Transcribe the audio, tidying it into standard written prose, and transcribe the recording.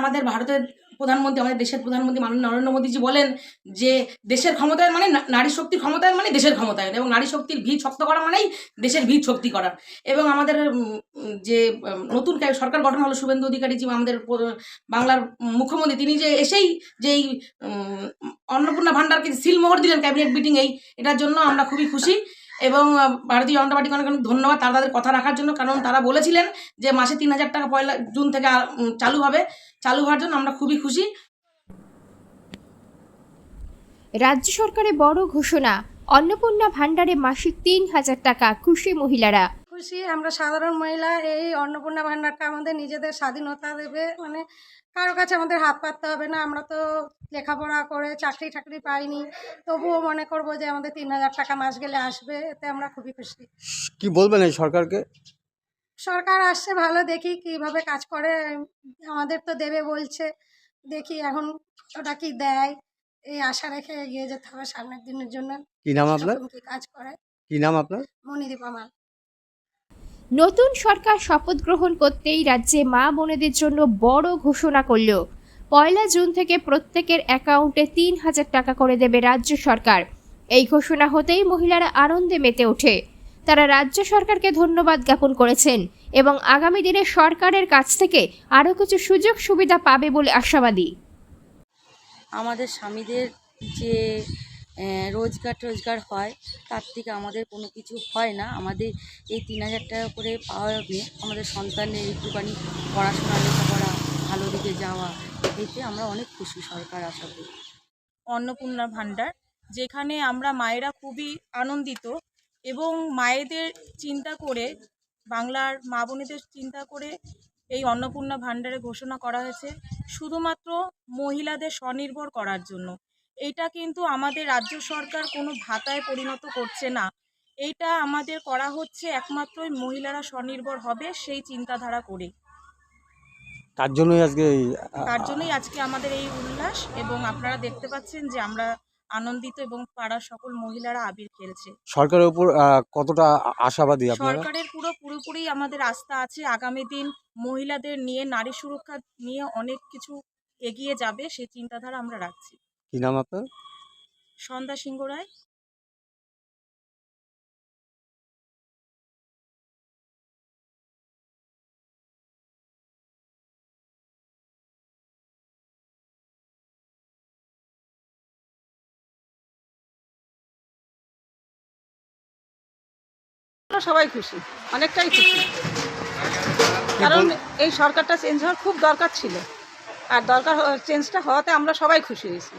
আমাদের ভারতের প্রধানমন্ত্রী, আমাদের দেশের প্রধানমন্ত্রী মাননীয় নরেন্দ্র মোদীজি বলেন যে দেশের ক্ষমতায়ন মানে নারী শক্তির ক্ষমতায়ন মানে দেশের ক্ষমতায়ন, এবং নারী শক্তির ভিত শক্ত করা মানেই দেশের ভিত শক্তি করা। এবং আমাদের যে নতুন সরকার গঠন হলো, শুভেন্দু অধিকারী জি আমাদের বাংলার মুখ্যমন্ত্রী, তিনি যে এসেই যে এই অন্নপূর্ণা ভান্ডারকে সিলমোহর দিলেন ক্যাবিনেট মিটিং, এটার জন্য আমরা খুবই খুশি। এবং ভারতীয় জনতা পার্টিকে অনেক অনেক ধন্যবাদ তাদের কথা রাখার জন্য, কারণ তারা বলেছিলেন যে মাসে ৩,০০০ টাকা ১ জুন থেকে চালু হবে। চালু হওয়ার জন্য আমরা খুবই খুশি। রাজ্য সরকারের বড় ঘোষণা, অন্নপূর্ণা ভান্ডারে মাসিক ৩,০০০ টাকা, খুশি মহিলারা। খুশি আমরা সাধারণ মহিলা, এই অন্নপূর্ণা ভান্ডারটা আমাদের নিজেদের স্বাধীনতা দেবে, মানে কারো কাছে আমাদের হাত পাততে হবে না। আমরা তো লেখাপড়া করে চাকরি টাকরি পাইনি, তবুও মনে করব যে আমাদের ৩,০০০ টাকা মাস গেলে আসবে, এতে আমরা খুবই খুশি। কি বলবেন এই সরকারকে? সরকার আসছে ভালো, দেখি কিভাবে কাজ করে। আমাদের তো দেবে বলছে, দেখি এখন ওটা কি দেয়, এই আশা রেখে এগিয়ে যেতে হবে সামনের দিনের জন্য। কি নাম আপনার? কি কাজ করে? কি নাম আপনার? মণিদীপা মাল। নতুন সরকার শপথ গ্রহণ করতেই রাজ্যে মা বোনেদের জন্য বড় ঘোষণা করল। ১ জুন থেকে প্রত্যেকের অ্যাকাউন্টে ৩,০০০ টাকা করে দেবে রাজ্য সরকার। এই ঘোষণা হতেই মহিলারা আনন্দে মেতে ওঠে। তারা রাজ্য সরকারকে ধন্যবাদ জ্ঞাপন করেছেন এবং আগামী দিনে সরকারের কাছ থেকে আরও কিছু সুযোগ সুবিধা পাবে বলে আশাবাদী। আমাদের স্বামীদের যে রোজগার হয় তার থেকে আমাদের কোনো কিছু হয় না। আমাদের এই ৩,০০০ টাকা করে পাওয়াবে আমাদের সন্তানের একটুখানি পড়াশোনা লেখাপড়া ভালো দিকে যাওয়া, এতে আমরা অনেক খুশি। সরকার আশা করি অন্নপূর্ণা ভান্ডার, যেখানে আমরা মায়েরা খুবই আনন্দিত এবং মায়েদের চিন্তা করে, বাংলার মা বোনেদের চিন্তা করে এই অন্নপূর্ণা ভান্ডারে ঘোষণা করা হয়েছে শুধুমাত্র মহিলাদের স্বনির্ভর করার জন্য। এইটা কিন্তু আমাদের রাজ্য সরকার কোনো ভাতায় পরিণত করছে না, এইটা আমাদের করা হচ্ছে একমাত্রই মহিলারা স্বনির্ভর হবে সেই চিন্তাধারা করে। তার জন্যই আজকে আমাদের এই উল্লাস, এবং আপনারা দেখতে পাচ্ছেন যে আমরা আনন্দিত এবং পাড়ার সকল মহিলারা আবির খেলছে। সরকারের উপর কতটা আশাবাদী আপনারা? সরকারের পুরোপুরি আমাদের আস্থা আছে, আগামী দিন মহিলাদের নিয়ে, নারী সুরক্ষা নিয়ে অনেক কিছু এগিয়ে যাবে, সেই চিন্তাধারা আমরা রাখছি। কি নাম আপনার? সন্ধ্যা সিংহ রায়। সবাই খুশি, অনেকটাই খুশি, কারণ এই সরকারটা চেঞ্জ হওয়ার খুব দরকার ছিল, আর চেঞ্জটা হওয়াতে আমরা সবাই খুশি হয়েছি।